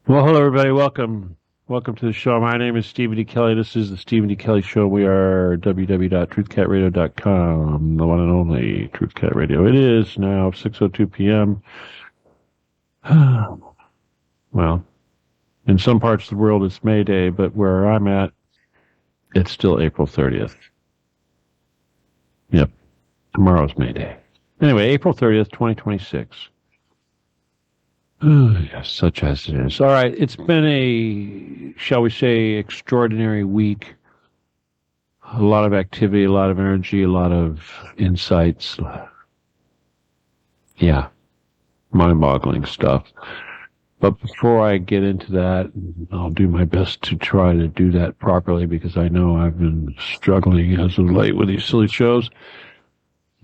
Well, hello, everybody. Welcome to the show. My name is Steven D Kelley. This is the Steven D Kelley Show. We are www.truthcatradio.com, the one and only Truthcat Radio. It is now 6:02 p.m. Well, in some parts of the world, it's May Day, but where I'm at, it's still April 30th. Yep, tomorrow's May Day. Anyway, April 30th, 2026. Yes, such as it is. All right, it's been a, shall we say, extraordinary week. A lot of activity, a lot of energy, a lot of insights. Yeah, mind-boggling stuff. But before I get into that, I'll do my best to try to do that properly because I know I've been struggling as of late with these silly shows,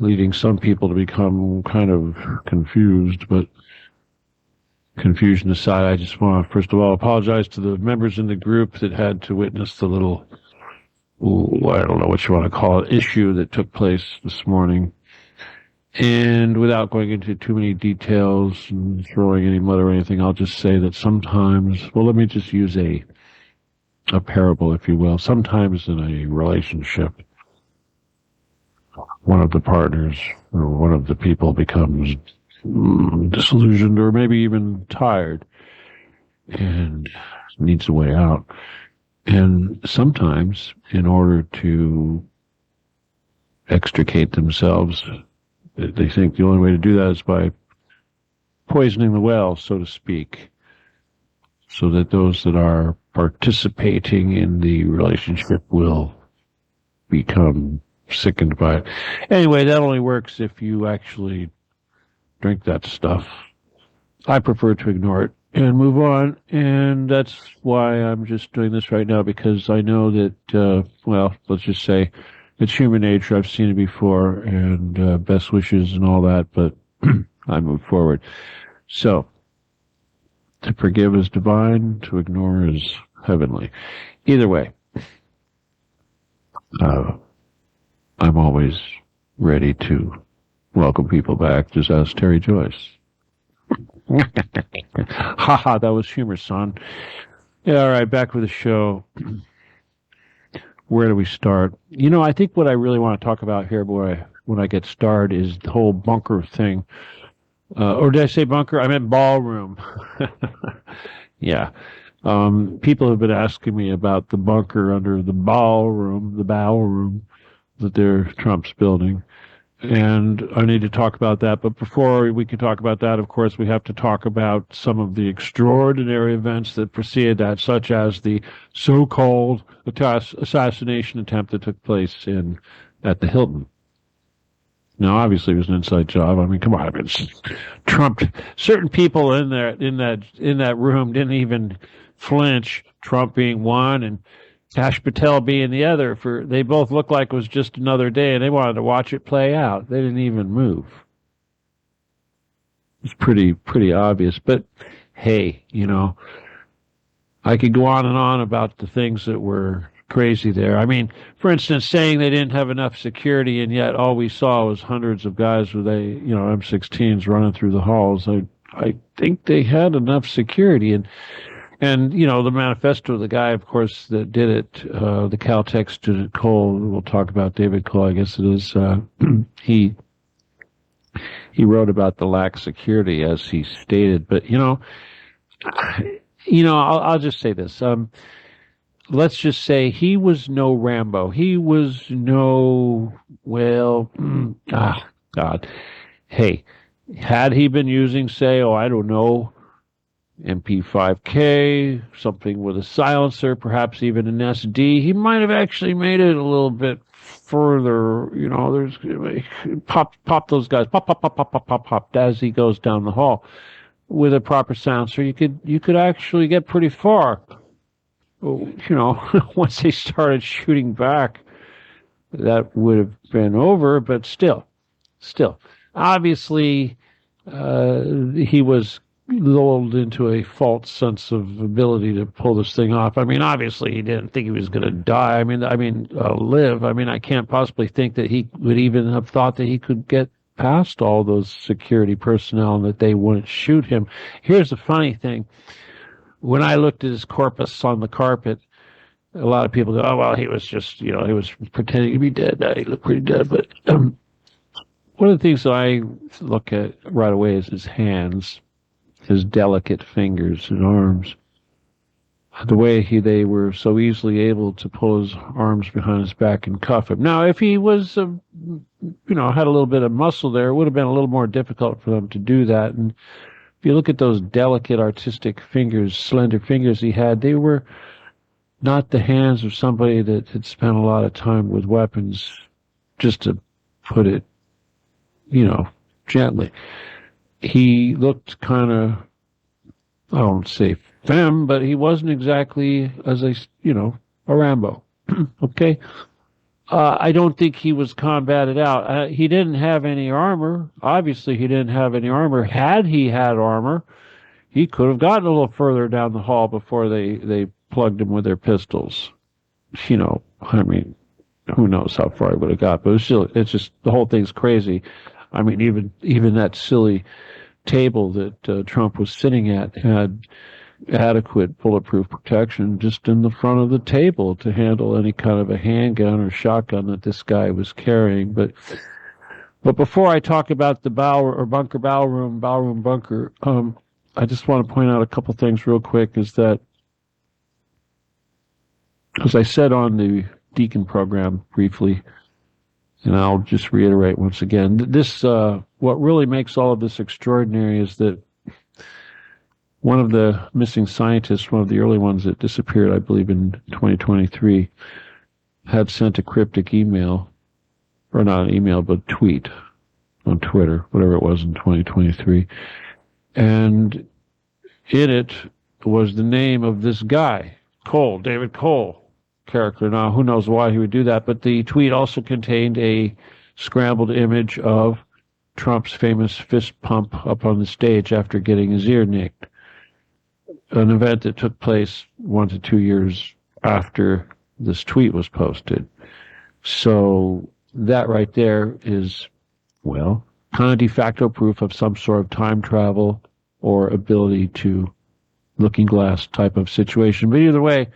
leading some people to become kind of confused, but confusion aside, I just want to, first of all, apologize to the members in the group that had to witness the little, I don't know what you want to call it, issue that took place this morning. And without going into too many details and throwing any mud or anything, I'll just say that sometimes, well, let me just use a parable, if you will. Sometimes in a relationship, one of the partners or one of the people becomes disillusioned or maybe even tired and needs a way out. And sometimes, in order to extricate themselves, they think the only way to do that is by poisoning the well, so to speak, so that those that are participating in the relationship will become sickened by it. Anyway, that only works if you actually drink that stuff. I prefer to ignore it and move on, and that's why I'm just doing this right now, because I know that, well, let's just say it's human nature. I've seen it before, and best wishes and all that, but I move forward. So, to forgive is divine, to ignore is heavenly. Either way, I'm always ready to welcome people back. Just ask Terry Joyce. Haha, that was humor, son. Yeah, all right, back with the show. Where do we start? You know, I think what I really want to talk about here, when I get started, is the whole bunker thing. Or did I say bunker? I meant ballroom. Yeah. People have been asking me about the bunker under the ballroom that Trump's building. And I need to talk about that. But before we can talk about that, of course, we have to talk about some of the extraordinary events that preceded that, such as the so-called assassination attempt that took place at the Hilton. Now, obviously, it was an inside job. I mean, come on, it's Trump. Certain people in that room didn't even flinch. Trump being one, and Kash Patel being the other. They both looked like it was just another day, and they wanted to watch it play out. They didn't even move. It's pretty obvious. But hey, you know, I could go on and on about the things that were crazy there. I mean, for instance, saying they didn't have enough security, and yet all we saw was hundreds of guys with M16s running through the halls. I think they had enough security, and, you know, the manifesto, the guy, of course, that did it, the Caltech student, Cole, we'll talk about David Cole, I guess it is, he wrote about the lack of security, as he stated. But, I'll just say this. Let's just say he was no Rambo. He was God. Hey, had he been using, say, I don't know, MP5K, something with a silencer, perhaps even an SD, he might have actually made it a little bit further. You know, there's pop those guys, pop as he goes down the hall with a proper silencer. You could actually get pretty far. You know, once they started shooting back, that would have been over. But still, obviously, he was lulled into a false sense of ability to pull this thing off. I mean, obviously, he didn't think he was going to die. Live. I mean, I can't possibly think that he would even have thought that he could get past all those security personnel and that they wouldn't shoot him. Here's the funny thing. when I looked at his corpus on the carpet, a lot of people go, "Oh well, he was just, he was pretending to be dead. He looked pretty dead." But one of the things that I look at right away is his hands, his delicate fingers and arms. The way they were so easily able to pull his arms behind his back and cuff him. Now, if he was, had a little bit of muscle there, it would have been a little more difficult for them to do that. And if you look at those delicate, artistic fingers, slender fingers he had, they were not the hands of somebody that had spent a lot of time with weapons, just to put it, gently. He looked kind of, I don't say femme, but he wasn't exactly a Rambo. Okay? I don't think he was combated out. He didn't have any armor. Obviously, he didn't have any armor. Had he had armor, he could have gotten a little further down the hall before they plugged him with their pistols. I mean, who knows how far he would have got, but it's just, the whole thing's crazy. I mean, even that silly table that Trump was sitting at had adequate bulletproof protection just in the front of the table to handle any kind of a handgun or shotgun that this guy was carrying. But before I talk about the Baalroom bunker, I just want to point out a couple things real quick. Is that, as I said on the Deacon program briefly, and I'll just reiterate once again, what really makes all of this extraordinary is that one of the missing scientists, one of the early ones that disappeared, I believe in 2023, had sent a cryptic email, or not an email, but a tweet on Twitter, whatever it was in 2023. And in it was the name of this guy, Cole, David Cole, character. Now, who knows why he would do that, but the tweet also contained a scrambled image of Trump's famous fist pump up on the stage after getting his ear nicked, an event that took place 1 to 2 years after this tweet was posted. So that right there is, well, kind of de facto proof of some sort of time travel or ability to looking glass type of situation. But either way,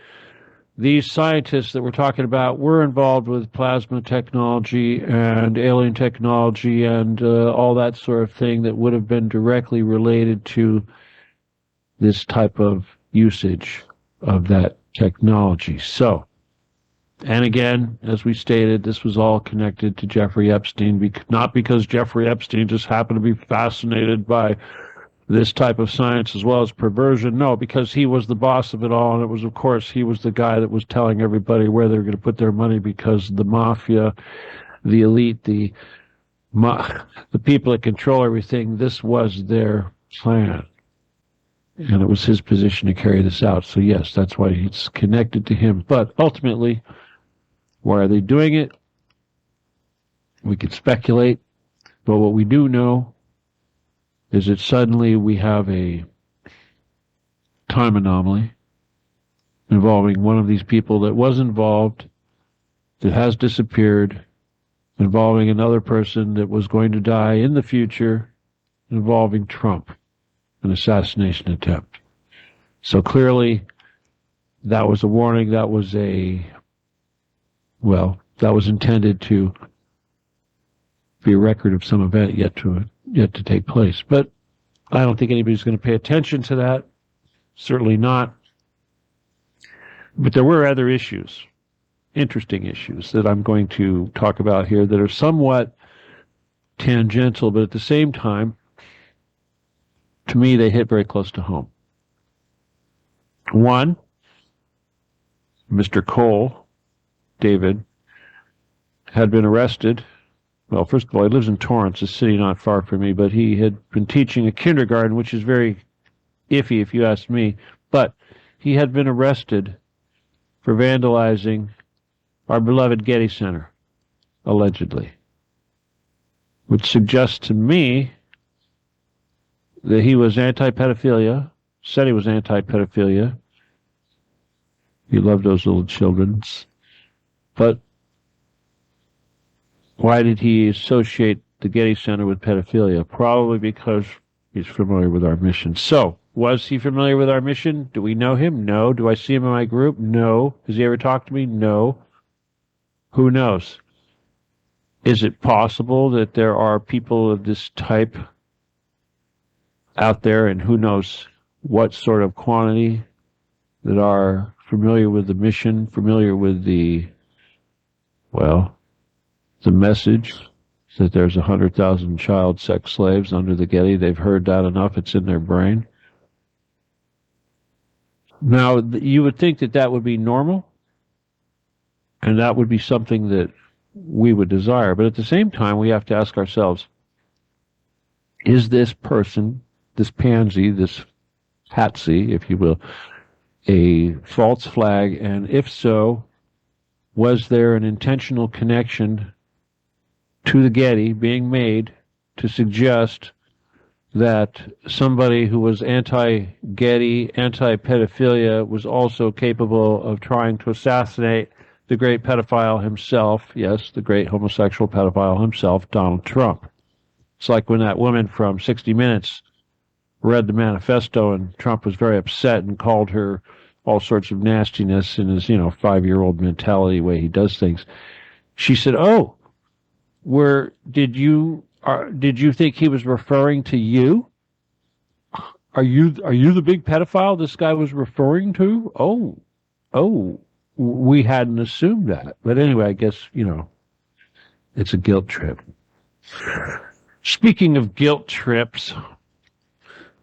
these scientists that we're talking about were involved with plasma technology and alien technology and all that sort of thing that would have been directly related to this type of usage of that technology. So, and again, as we stated, this was all connected to Jeffrey Epstein, not because Jeffrey Epstein just happened to be fascinated by this type of science as well as perversion. No, because he was the boss of it all, and it was, of course, he was the guy that was telling everybody where they were going to put their money, because the mafia, the elite, the people that control everything, this was their plan. And it was his position to carry this out. So yes, that's why it's connected to him. But ultimately, why are they doing it? We could speculate. But what we do know is that suddenly we have a time anomaly involving one of these people that was involved, that has disappeared, involving another person that was going to die in the future, involving Trump, an assassination attempt. So clearly, that was a warning. That was that was intended to be a record of some event yet to take place. But I don't think anybody's going to pay attention to that. Certainly not. But there were other issues, interesting issues, that I'm going to talk about here that are somewhat tangential, but at the same time, to me, they hit very close to home. One, Mr. Cole, David, had been arrested. Well, first of all, he lives in Torrance, a city not far from me, but he had been teaching a kindergarten, which is very iffy if you ask me. But he had been arrested for vandalizing our beloved Getty Center, allegedly, which suggests to me that he was anti-pedophilia, said he was anti-pedophilia. He loved those little children. But why did he associate the Getty Center with pedophilia? Probably because he's familiar with our mission. So, Was he familiar with our mission? Do we know him? No. Do I see him in my group? No. Has he ever talked to me? No. Who knows? Is it possible that there are people of this type out there, and who knows what sort of quantity, that are familiar with the mission, familiar with the message that there's 100,000 child sex slaves under the Getty? They've heard that enough. It's in their brain. Now, you would think that that would be normal, and that would be something that we would desire. But at the same time, we have to ask ourselves, is this person, this pansy, this patsy, if you will, a false flag? And if so, was there an intentional connection to the Getty being made to suggest that somebody who was anti-Getty, anti-pedophilia, was also capable of trying to assassinate the great pedophile himself, yes, the great homosexual pedophile himself, Donald Trump? It's like when that woman from 60 Minutes read the manifesto and Trump was very upset and called her all sorts of nastiness in his, 5-year-old mentality way he does things. She said, "Oh, did you think he was referring to you? Are you the big pedophile this guy was referring to? Oh, we hadn't assumed that." But anyway, I guess, it's a guilt trip. Speaking of guilt trips,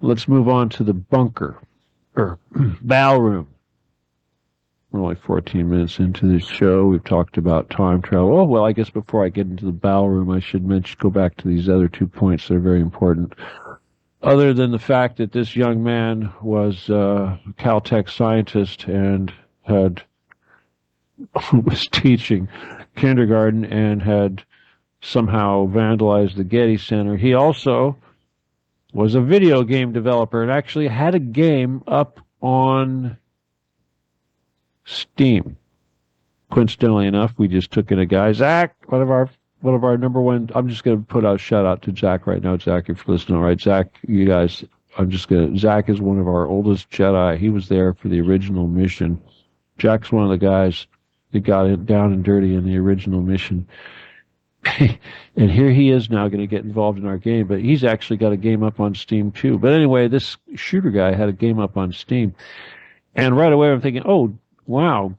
let's move on to the bunker, or Baalroom. We're only 14 minutes into this show. We've talked about time travel. Oh, well, I guess before I get into the Baalroom, I should go back to these other 2 points that are very important. Other than the fact that this young man was a Caltech scientist and was teaching kindergarten and had somehow vandalized the Getty Center, he also was a video game developer and actually had a game up on Steam. Coincidentally enough, we just took in a guy, Zach, one of our number one. I'm just going to put out a shout out to Zach right now. Zach, if you're listening, all right, Zach, you guys, Zach is one of our oldest Jedi. He was there for the original mission. Jack's one of the guys that got it down and dirty in the original mission. And here he is now going to get involved in our game, but he's actually got a game up on Steam too. But anyway, this shooter guy had a game up on Steam. And right away I'm thinking, oh, wow,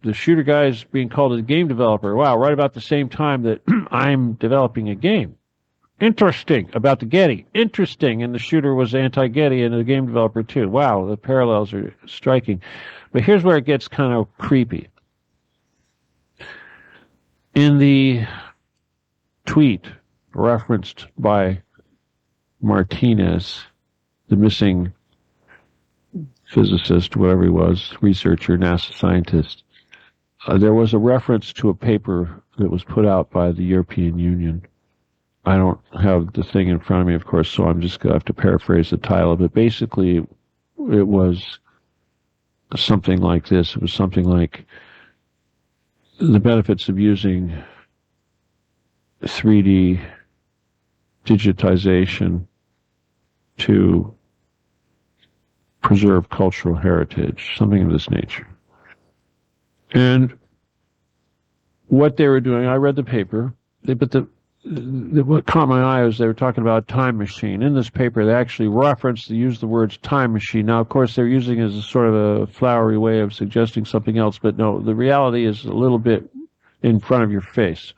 the shooter guy is being called a game developer. Wow, right about the same time that I'm developing a game. Interesting about the Getty. Interesting. And the shooter was anti-Getty and a game developer too. Wow, the parallels are striking. But here's where it gets kind of creepy. In the tweet referenced by Martinez, the missing physicist, whatever he was, researcher, NASA scientist, there was a reference to a paper that was put out by the European Union. I don't have the thing in front of me, of course, so I'm just going to have to paraphrase the title. But basically, it was something like this. It was something like the benefits of using 3D digitization to preserve cultural heritage, something of this nature. And what they were doing, I read the paper, but what caught my eye was they were talking about a time machine. In this paper, they actually used the words time machine. Now, of course, they're using it as a sort of a flowery way of suggesting something else, but no, the reality is a little bit in front of your face.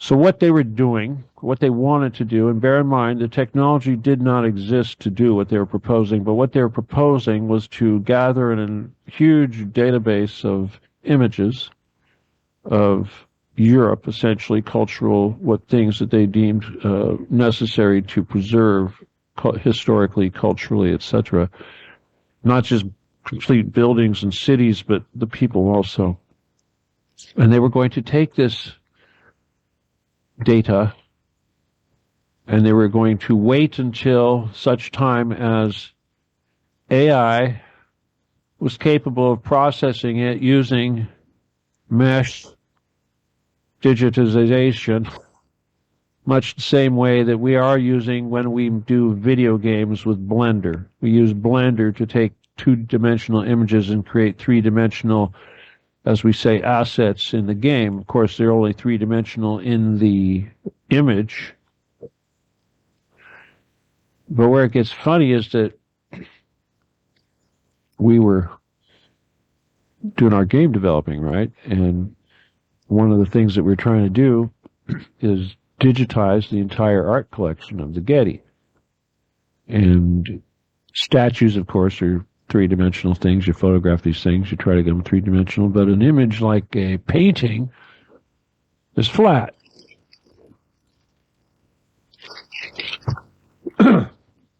So what they were doing, what they wanted to do, and bear in mind the technology did not exist to do what they were proposing, but what they were proposing was to gather in a huge database of images of Europe, essentially cultural, what things that they deemed necessary to preserve historically, culturally, etc. Not just complete buildings and cities, but the people also. And they were going to take this data and they were going to wait until such time as AI was capable of processing it using mesh digitization, much the same way that we are using when we do video games with Blender. We use Blender to take two-dimensional images and create three-dimensional, as we say, assets in the game. Of course, they're only three-dimensional in the image. But where it gets funny is that we were doing our game developing, right? And one of the things that we're trying to do is digitize the entire art collection of the Getty. And statues, of course, are three-dimensional things. You photograph these things, you try to get them three-dimensional, but an image like a painting is flat.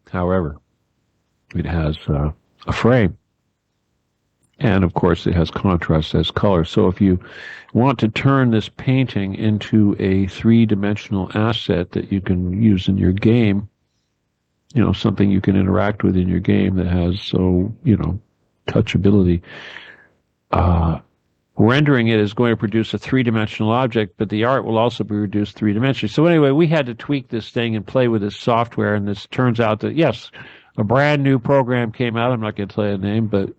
However, it has a frame. And, of course, it has contrast, it has color. So if you want to turn this painting into a three-dimensional asset that you can use in your game, you know, something you can interact with in your game that has, so, you know, touchability, rendering it is going to produce a three-dimensional object, but the art will also be reduced three-dimensionally. So anyway, we had to tweak this thing and play with this software, and this turns out that, yes, a brand new program came out. I'm not going to tell you the name, but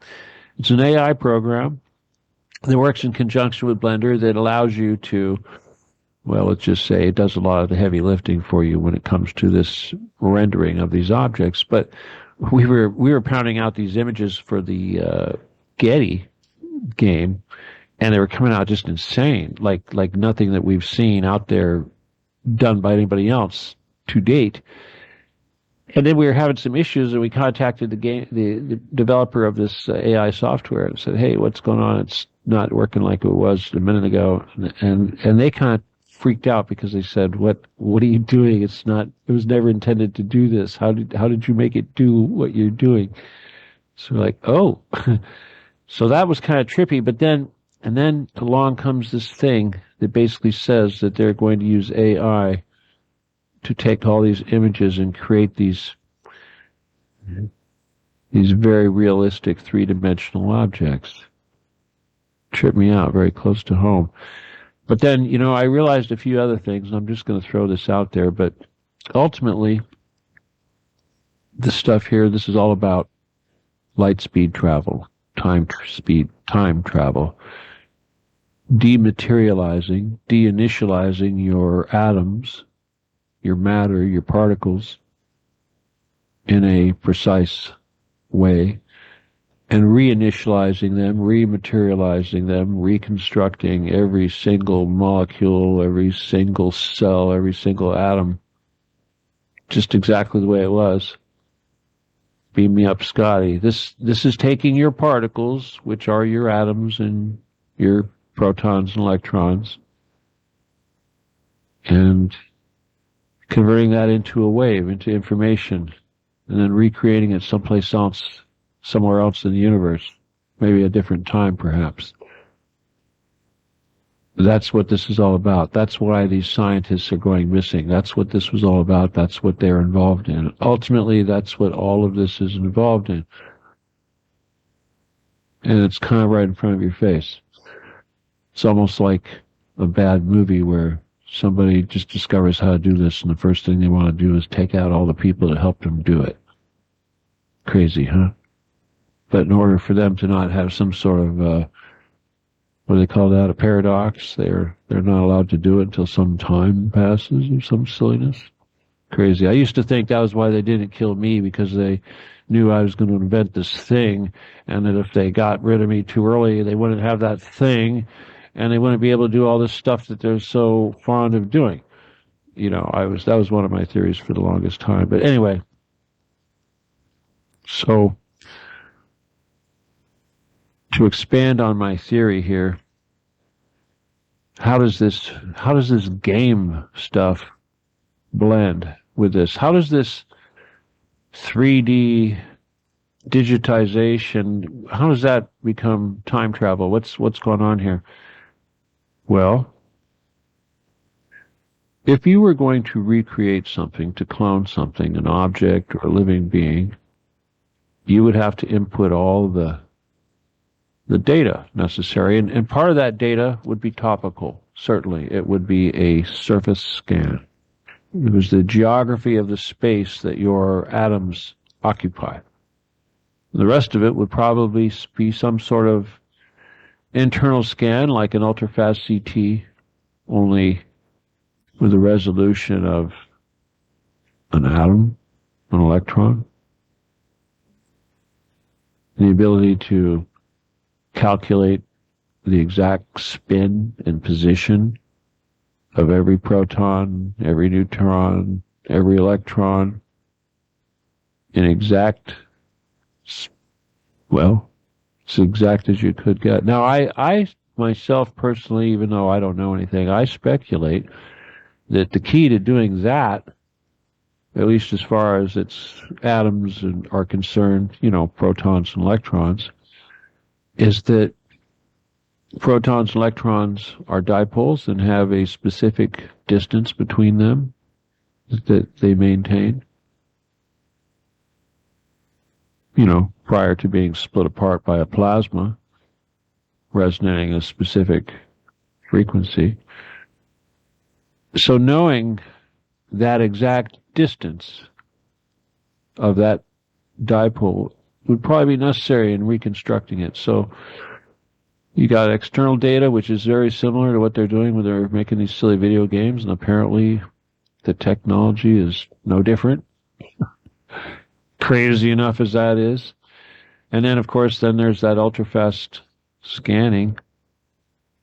it's an AI program that works in conjunction with Blender that allows you to, well, let's just say it does a lot of the heavy lifting for you when it comes to this rendering of these objects. But we were pounding out these images for the Getty game, and they were coming out just insane, like nothing that we've seen out there done by anybody else to date. And then we were having some issues, and we contacted the developer of this AI software and said, "Hey, what's going on? It's not working like it was a minute ago." And they kind of freaked out because they said, "What are you doing? It was never intended to do this. How did you make it do what you're doing?" So we're like, "Oh." So that was kind of trippy, but then along comes this thing that basically says that they're going to use AI to take all these images and create these very realistic three-dimensional objects. Tripped me out, very close to home. But then, you know, I realized a few other things, and I'm just going to throw this out there, but ultimately, this stuff here, this is all about light speed travel, time travel, dematerializing, deinitializing your atoms, your matter, your particles, in a precise way, and reinitializing them, rematerializing them, reconstructing every single molecule, every single cell, every single atom, just exactly the way it was. Beam me up, Scotty. This is taking your particles, which are your atoms and your protons and electrons, and converting that into a wave, into information, and then recreating it someplace else, somewhere else in the universe, maybe a different time, perhaps. That's what this is all about. That's why these scientists are going missing. That's what this was all about. That's what they're involved in. Ultimately, that's what all of this is involved in. And it's kind of right in front of your face. It's almost like a bad movie where somebody just discovers how to do this, and the first thing they want to do is take out all the people that helped them do it. Crazy, huh? But in order for them to not have some sort of, what do they call that, a paradox, they're not allowed to do it until some time passes or some silliness. Crazy. I used to think that was why they didn't kill me, because they knew I was going to invent this thing, and that if they got rid of me too early, they wouldn't have that thing, and they wouldn't be able to do all this stuff that they're so fond of doing. You know, that was one of my theories for the longest time. But anyway, so to expand on my theory here, how does this game stuff blend with this? How does this 3D digitization, how does that become time travel? What's going on here? Well, if you were going to recreate something, to clone something, an object or a living being, you would have to input all the data necessary. And part of that data would be topical, certainly. It would be a surface scan. It was the geography of the space that your atoms occupy. The rest of it would probably be some sort of internal scan, like an ultrafast CT, only with the resolution of an atom, an electron, the ability to calculate the exact spin and position of every proton, every neutron, every electron, in exact, well, as exact as you could get. Now, I myself personally, even though I don't know anything, I speculate that the key to doing that, at least as far as its atoms are concerned, protons and electrons, is that protons and electrons are dipoles and have a specific distance between them that they maintain, prior to being split apart by a plasma resonating a specific frequency. So knowing that exact distance of that dipole would probably be necessary in reconstructing it. So you got external data, which is very similar to what they're doing when they're making these silly video games, and apparently the technology is no different. Crazy enough as that is. And then, of course, there's that ultrafast scanning.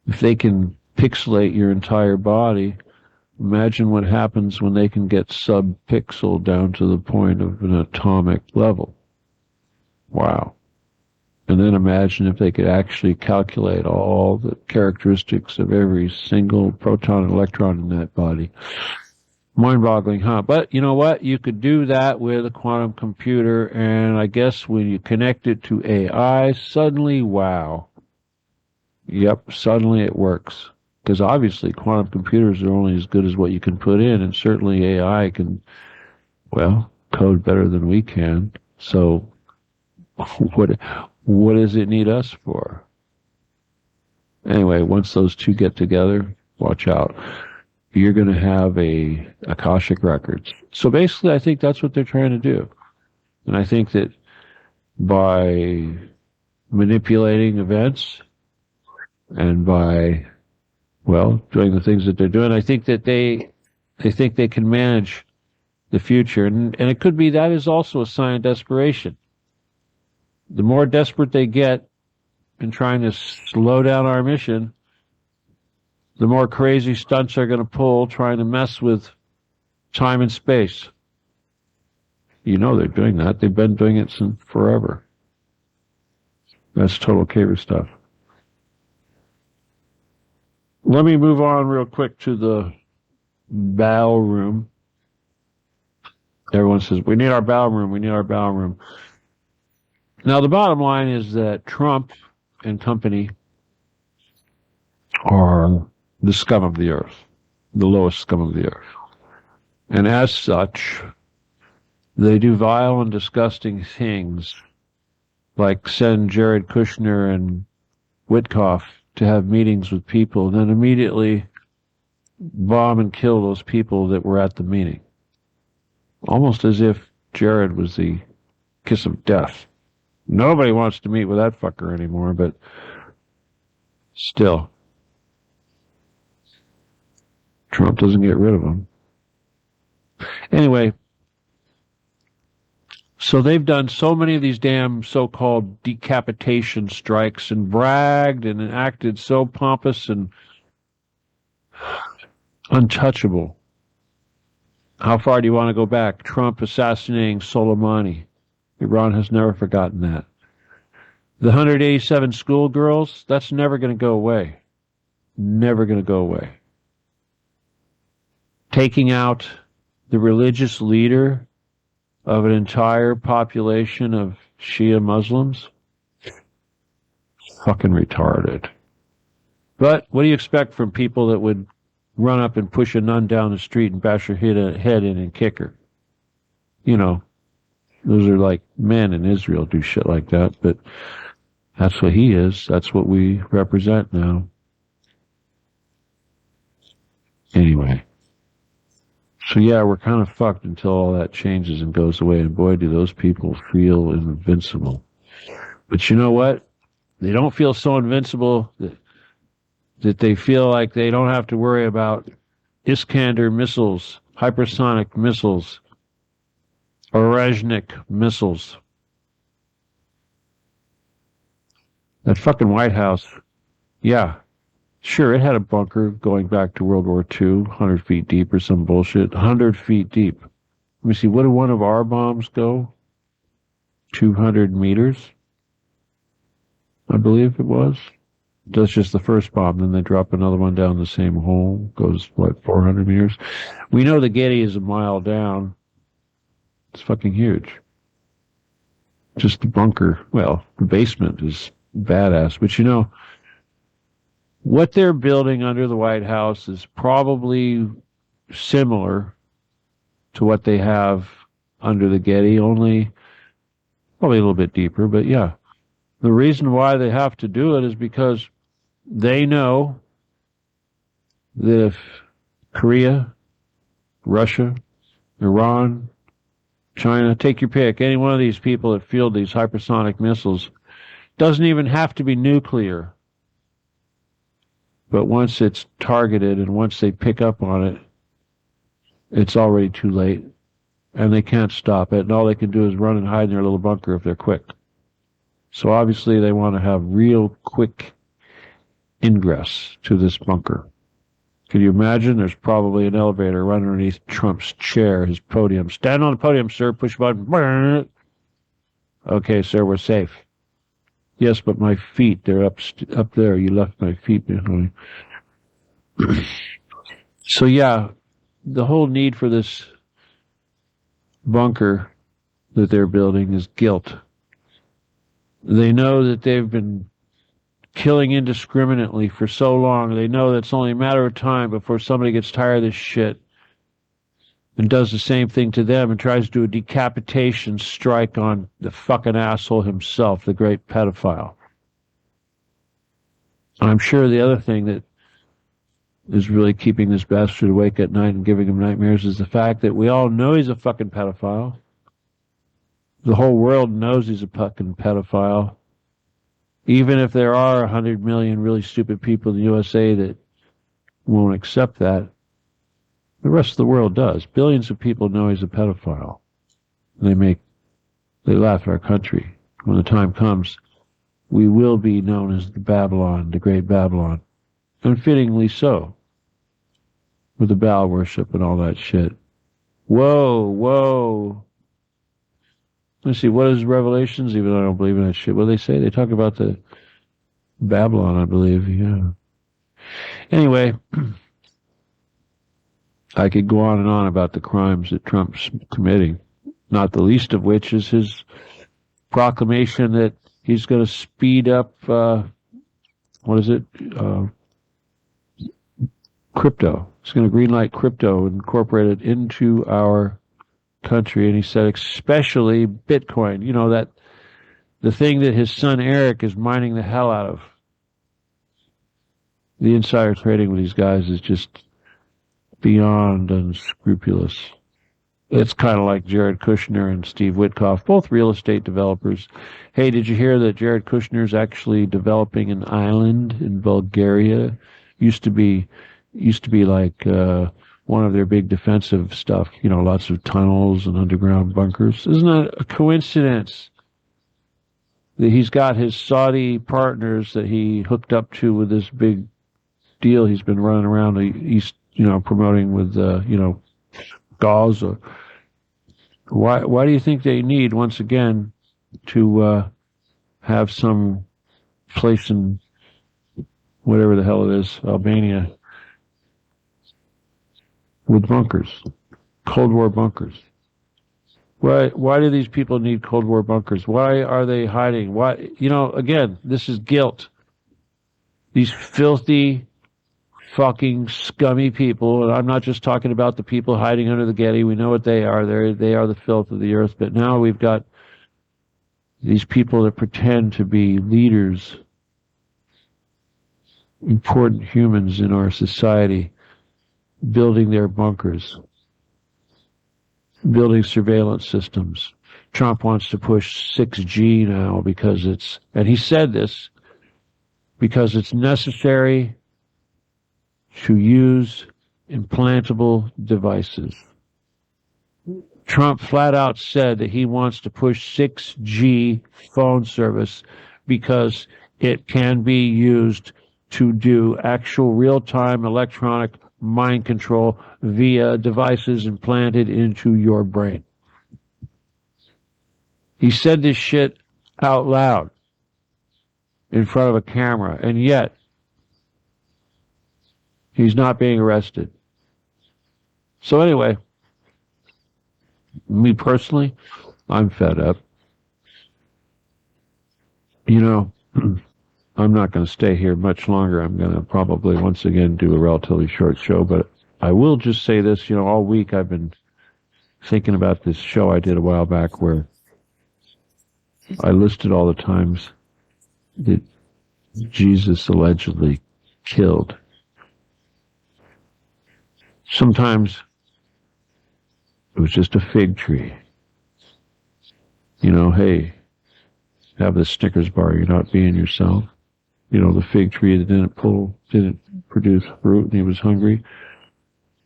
If they can pixelate your entire body, imagine what happens when they can get sub-pixel down to the point of an atomic level. Wow. And then imagine if they could actually calculate all the characteristics of every single proton and electron in that body. Mind-boggling, huh? But you know what? You could do that with a quantum computer, and I guess when you connect it to AI, suddenly, wow. Yep, suddenly it works. Because obviously quantum computers are only as good as what you can put in, and certainly AI can, code better than we can. So what does it need us for? Anyway, once those two get together, watch out. You're going to have a Akashic records. So basically, I think that's what they're trying to do. And I think that by manipulating events and by, doing the things that they're doing, I think that they think they can manage the future. And it could be that is also a sign of desperation. The more desperate they get in trying to slow down our mission, the more crazy stunts they're going to pull trying to mess with time and space. They're doing that. They've been doing it since forever. That's total caver stuff. Let me move on real quick to the Baalroom. Everyone says, we need our Baalroom, we need our Baalroom. Now, the bottom line is that Trump and company are the scum of the earth, the lowest scum of the earth. And as such, they do vile and disgusting things, like send Jared Kushner and Witkoff to have meetings with people, and then immediately bomb and kill those people that were at the meeting. Almost as if Jared was the kiss of death. Nobody wants to meet with that fucker anymore, but still. Trump doesn't get rid of them. Anyway, so they've done so many of these damn so-called decapitation strikes and bragged and acted so pompous and untouchable. How far do you want to go back? Trump assassinating Soleimani. Iran has never forgotten that. The 187 schoolgirls, that's never going to go away. Never going to go away. Taking out the religious leader of an entire population of Shia Muslims? Fucking retarded. But what do you expect from people that would run up and push a nun down the street and bash her head in and kick her? Those are like men in Israel do shit like that, but that's what he is. That's what we represent now. Anyway. So yeah, we're kind of fucked until all that changes and goes away. And boy, do those people feel invincible. But you know what? They don't feel so invincible that they feel like they don't have to worry about Iskander missiles, hypersonic missiles, Orezhnik missiles. That fucking White House, yeah, sure, it had a bunker going back to World War II, 100 feet deep or some bullshit. 100 feet deep. Let me see, what did one of our bombs go? 200 meters, I believe it was. That's just the first bomb. Then they drop another one down the same hole. Goes, what, 400 meters? We know the Getty is a mile down. It's fucking huge. Just the bunker, well, the basement is badass. But you know, what they're building under the White House is probably similar to what they have under the Getty, only probably a little bit deeper. But yeah, the reason why they have to do it is because they know that if Korea, Russia, Iran, China, take your pick, any one of these people that field these hypersonic missiles, doesn't even have to be nuclear. But once it's targeted and once they pick up on it, it's already too late. And they can't stop it. And all they can do is run and hide in their little bunker if they're quick. So obviously they want to have real quick ingress to this bunker. Can you imagine? There's probably an elevator right underneath Trump's chair, his podium. Stand on the podium, sir. Push a button. Okay, sir, we're safe. Yes, but my feet, they're up there. You left my feet behind. So yeah, the whole need for this bunker that they're building is guilt. They know that they've been killing indiscriminately for so long. They know that it's only a matter of time before somebody gets tired of this shit and does the same thing to them and tries to do a decapitation strike on the fucking asshole himself, the great pedophile. I'm sure the other thing that is really keeping this bastard awake at night and giving him nightmares is the fact that we all know he's a fucking pedophile. The whole world knows he's a fucking pedophile. Even if there are 100 million really stupid people in the USA that won't accept that, the rest of the world does. Billions of people know he's a pedophile. They laugh at our country. When the time comes, we will be known as the Babylon, the great Babylon. And fittingly so. With the Baal worship and all that shit. Whoa. Let's see, what is Revelations? Even though I don't believe in that shit. What do they say? They talk about the Babylon, I believe, yeah. Anyway, I could go on and on about the crimes that Trump's committing, not the least of which is his proclamation that he's going to speed up, crypto. He's going to greenlight crypto and incorporate it into our country. And he said especially Bitcoin, you know, that the thing that his son Eric is mining the hell out of. The insider trading with these guys is just beyond unscrupulous. It's kind of like Jared Kushner and Steve Witkoff, both real estate developers. Hey, did you hear that Jared Kushner's actually developing an island in Bulgaria? Used to be like one of their big defensive stuff, you know, lots of tunnels and underground bunkers. Isn't that a coincidence that he's got his Saudi partners that he hooked up to with this big deal he's been running around the East, you know, promoting with, Gaza? Why do you think they need, once again, to have some place in whatever the hell it is, Albania, with bunkers, Cold War bunkers? Why do these people need Cold War bunkers? Why are they hiding? Why, you know, again, this is guilt. These filthy, fucking scummy people, and I'm not just talking about the people hiding under the Getty. We know what they are. They are the filth of the earth. But now we've got these people that pretend to be leaders, important humans in our society, building their bunkers. building surveillance systems. Trump wants to push 6G now because and he said this, because it's necessary to use implantable devices. Trump flat out said that he wants to push 6G phone service because it can be used to do actual real-time electronic mind control via devices implanted into your brain. He said this shit out loud in front of a camera, and yet he's not being arrested. So anyway, me personally, I'm fed up. You know, I'm not going to stay here much longer. I'm going to probably once again do a relatively short show, but I will just say this, all week I've been thinking about this show I did a while back where I listed all the times that Jesus allegedly killed. Sometimes it was just a fig tree. Hey, have this Snickers bar, you're not being yourself. The fig tree that didn't produce fruit and he was hungry.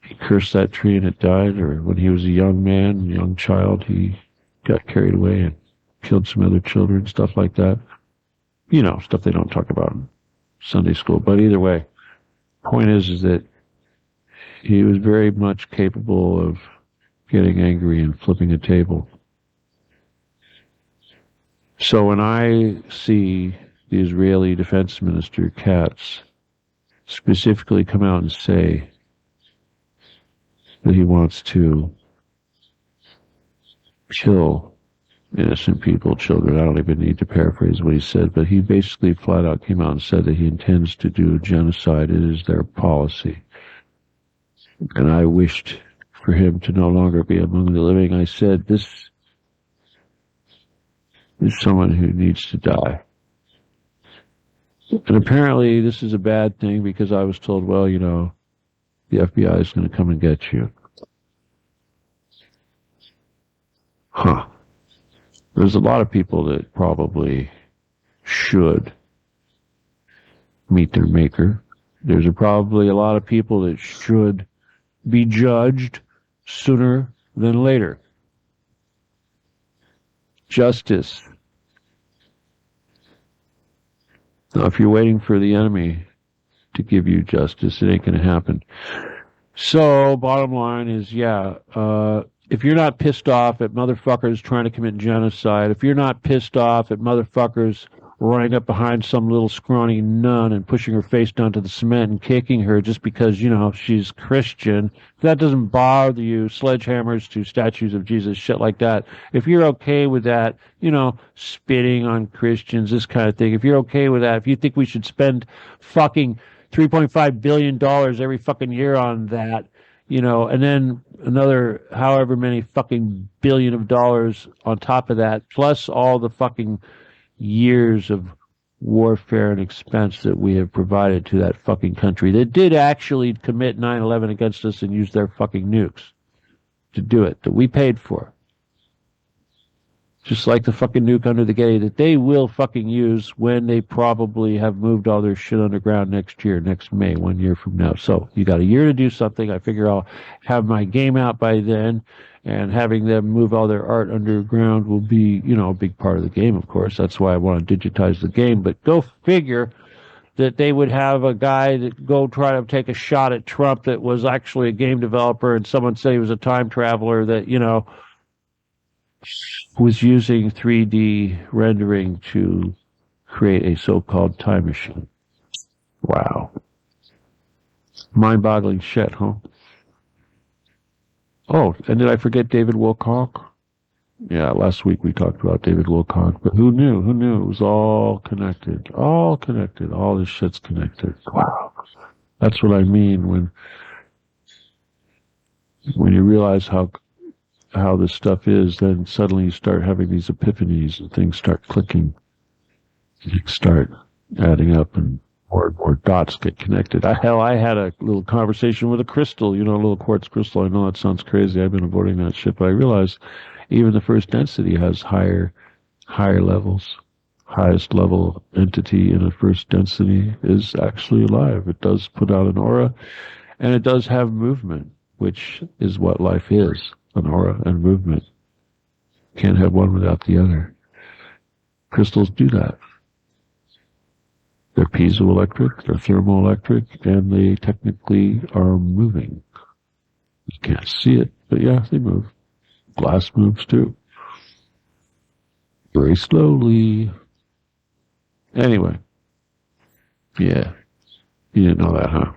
He cursed that tree and it died. Or when he was a young child, he got carried away and killed some other children, stuff like that. Stuff they don't talk about in Sunday school. But either way, point is that he was very much capable of getting angry and flipping a table. So when I see the Israeli Defense Minister, Katz, specifically come out and say that he wants to kill innocent people, children, I don't even need to paraphrase what he said, but he basically flat out came out and said that he intends to do genocide. It is their policy. And I wished for him to no longer be among the living. I said, this is someone who needs to die. And apparently this is a bad thing because I was told, well, the FBI is going to come and get you. There's a lot of people that probably should meet their maker. There's probably a lot of people that should be judged sooner than later. Justice. Now, if you're waiting for the enemy to give you justice, it ain't going to happen. So, bottom line is, if you're not pissed off at motherfuckers trying to commit genocide, if you're not pissed off at motherfuckers running up behind some little scrawny nun and pushing her face down to the cement and kicking her just because, she's Christian, if that doesn't bother you, sledgehammers to statues of Jesus, shit like that, if you're okay with that, spitting on Christians, this kind of thing, if you're okay with that, if you think we should spend fucking $3.5 billion every fucking year on that, and then another however many fucking billion of dollars on top of that, plus all the fucking years of warfare and expense that we have provided to that fucking country that did actually commit 9/11 against us and use their fucking nukes to do it, that we paid for. Just like the fucking nuke under the Getty that they will fucking use when they probably have moved all their shit underground next May, 1 year from now. So you got a year to do something. I figure I'll have my game out by then, and having them move all their art underground will be, a big part of the game, of course. That's why I want to digitize the game. But go figure that they would have a guy that go try to take a shot at Trump that was actually a game developer, and someone said he was a time traveler that, was using 3D rendering to create a so-called time machine. Wow. Mind-boggling shit, huh? Oh, and did I forget David Wilcock? Yeah, last week we talked about David Wilcock, but who knew? Who knew? It was all connected. All connected. All this shit's connected. Wow. That's what I mean when you realize how this stuff is, then suddenly you start having these epiphanies and things start clicking. Things start adding up and more and more dots get connected. I had a little conversation with a crystal, a little quartz crystal. I know that sounds crazy. I've been avoiding that shit, but I realized even the first density has higher levels. Highest level entity in a first density is actually alive. It does put out an aura, and it does have movement, which is what life is, an aura and movement. Can't have one without the other. Crystals do that. They're piezoelectric, they're thermoelectric, and they technically are moving. You can't see it, but yeah, they move. Glass moves too. Very slowly. Anyway. Yeah. You didn't know that, huh?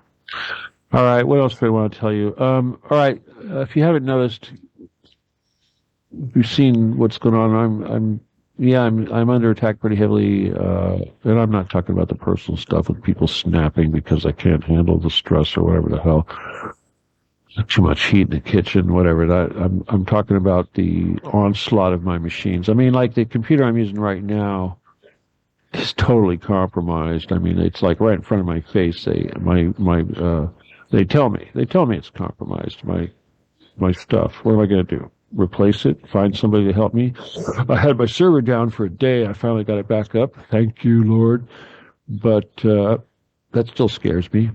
All right, what else do I want to tell you? All right, if you haven't noticed, you've seen what's going on. I'm under attack pretty heavily, and I'm not talking about the personal stuff with people snapping because I can't handle the stress or whatever the hell. Too much heat in the kitchen, whatever. I'm talking about the onslaught of my machines. I mean, like the computer I'm using right now is totally compromised. I mean, it's like right in front of my face. They tell me it's compromised. My stuff. What am I going to do? Replace it? Find somebody to help me? I had my server down for a day. I finally got it back up. Thank you, Lord. But that still scares me,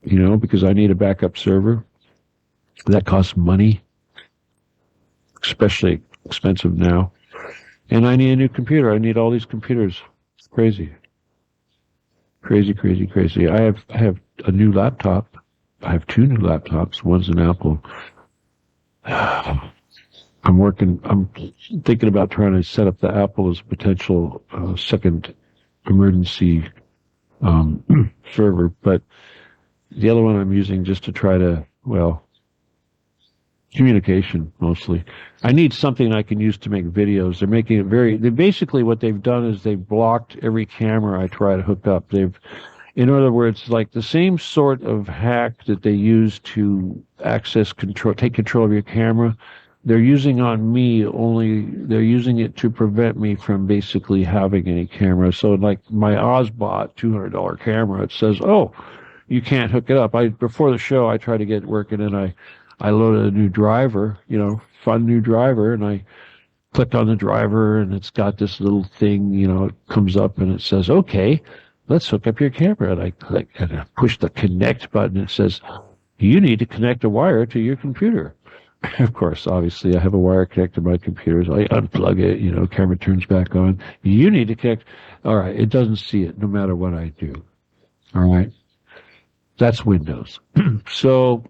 because I need a backup server. That costs money, especially expensive now. And I need a new computer. I need all these computers. It's crazy. Crazy, crazy, crazy. I have a new laptop. I have 2 new laptops. One's an Apple. I'm thinking about trying to set up the Apple as a potential second emergency server, but the other one I'm using just to try to, communication mostly. I need something I can use to make videos. They're making it basically what they've done is they've blocked every camera I try to hook up. In other words, like the same sort of hack that they use to take control of your camera, they're using on me, only they're using it to prevent me from basically having any camera. So like my Ozbot $200 camera, it says, oh, you can't hook it up. Before the show, I tried to get it working, and I loaded a new driver, fun new driver, and I clicked on the driver, and it's got this little thing, it comes up and it says, okay, let's hook up your camera. And I click and I push the connect button. It says, you need to connect a wire to your computer. Of course, obviously, I have a wire connected to my computer. So I unplug it, camera turns back on. You need to connect. All right, it doesn't see it no matter what I do. All right. That's Windows. So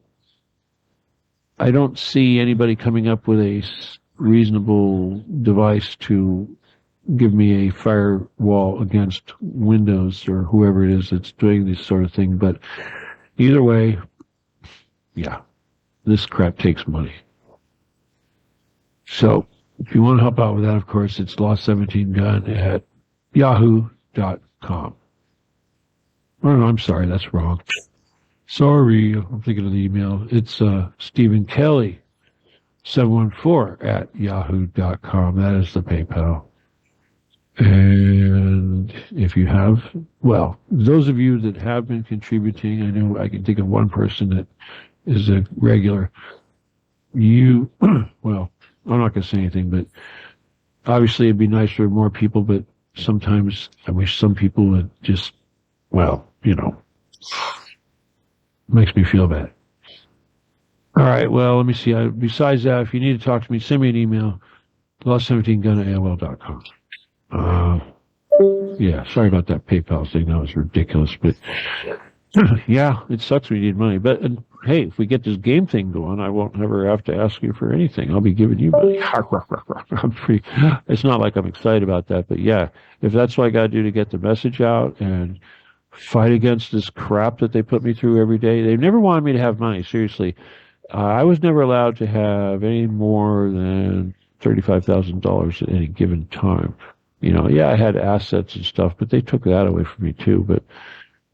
I don't see anybody coming up with a reasonable device to give me a firewall against Windows or whoever it is that's doing this sort of thing. But either way, yeah, this crap takes money. So if you want to help out with that, of course, it's Law17Gun at yahoo.com. Oh, no, I'm sorry, that's wrong. Sorry, I'm thinking of the email. It's Steven Kelley, 714 at yahoo.com. That is the PayPal. And if you have, those of you that have been contributing, I know I can think of one person that is a regular. I'm not going to say anything, but obviously it'd be nice for more people, but sometimes I wish some people would just, makes me feel bad. All right, well, let me see. Besides that, if you need to talk to me, send me an email, law17gun@AOL.com. Sorry about that PayPal thing. That was ridiculous. But, yeah, it sucks when you need money. But, hey, if we get this game thing going, I won't ever have to ask you for anything. I'll be giving you money. It's not like I'm excited about that. But, yeah, if that's what I got to do to get the message out and fight against this crap that they put me through every day. They've never wanted me to have money, seriously. I was never allowed to have any more than $35,000 at any given time. I had assets and stuff, but they took that away from me too. But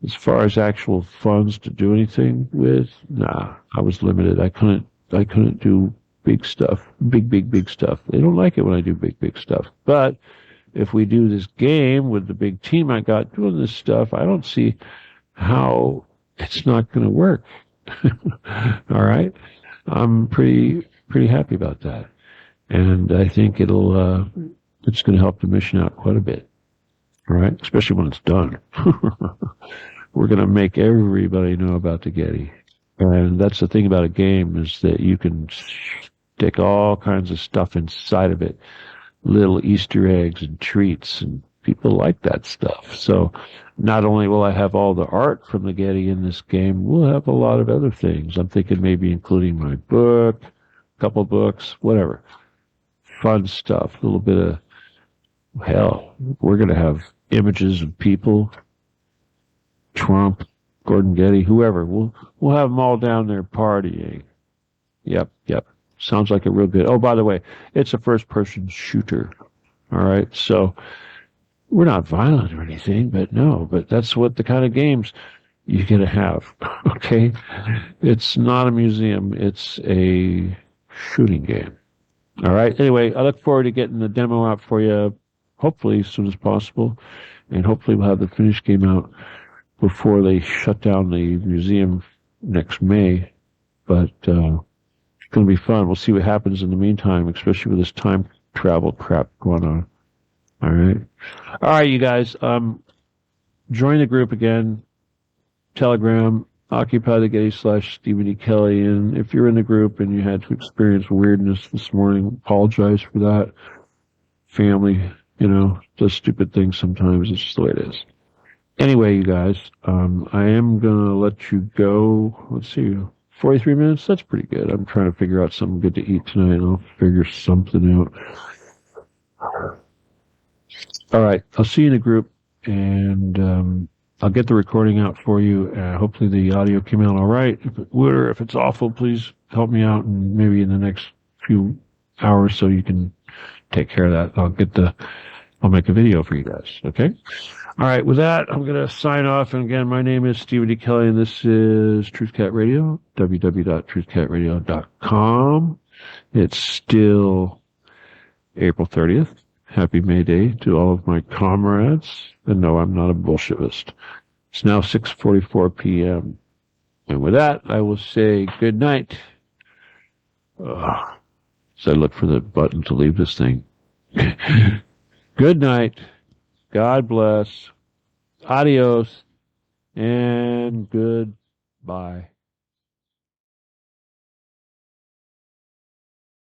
as far as actual funds to do anything with, I was limited. I couldn't do big stuff, big stuff. They don't like it when I do big stuff. But if we do this game with the big team I got doing this stuff, I don't see how it's not going to work. All right. I'm pretty happy about that. And I think it's going to help the mission out quite a bit. All right. Especially when it's done. We're going to make everybody know about the Getty. And that's the thing about a game is that you can stick all kinds of stuff inside of it. Little Easter eggs and treats, and people like that stuff. So not only will I have all the art from the Getty in this game, we'll have a lot of other things. I'm thinking maybe including my book, a couple books, whatever. Fun stuff, a little bit of, hell, we're going to have images of people, Trump, Gordon Getty, whoever. We'll have them all down there partying. Yep. Sounds like a real good. Oh, by the way, it's a first-person shooter. All right, so we're not violent or anything, but that's what the kind of games you're going to have. Okay, it's not a museum; it's a shooting game. All right. Anyway, I look forward to getting the demo out for you, hopefully as soon as possible, and hopefully we'll have the finished game out before they shut down the museum next May. But it's going to be fun. We'll see what happens in the meantime, especially with this time travel crap going on. All right, you guys. Join the group again. Telegram, Occupy the Getty / Steven D Kelley. And if you're in the group and you had to experience weirdness this morning, apologize for that. Family, does stupid things sometimes. It's just the way it is. Anyway, you guys, I am going to let you go. Let's see, 43 minutes? That's pretty good. I'm trying to figure out something good to eat tonight, and I'll figure something out. All right, I'll see you in the group, and I'll get the recording out for you. Hopefully the audio came out all right. If it would, or if it's awful, please help me out, and maybe in the next few hours so you can take care of that. I'll make a video for you guys, okay? All right, with that, I'm going to sign off. And again, my name is Steven D Kelley, and this is Truthcatradio, www.truthcatradio.com. It's still April 30th. Happy May Day to all of my comrades. And no, I'm not a bullshitist. It's now 6:44 p.m. And with that, I will say good night. As I look for the button to leave this thing. Good night. God bless. Adios. And goodbye.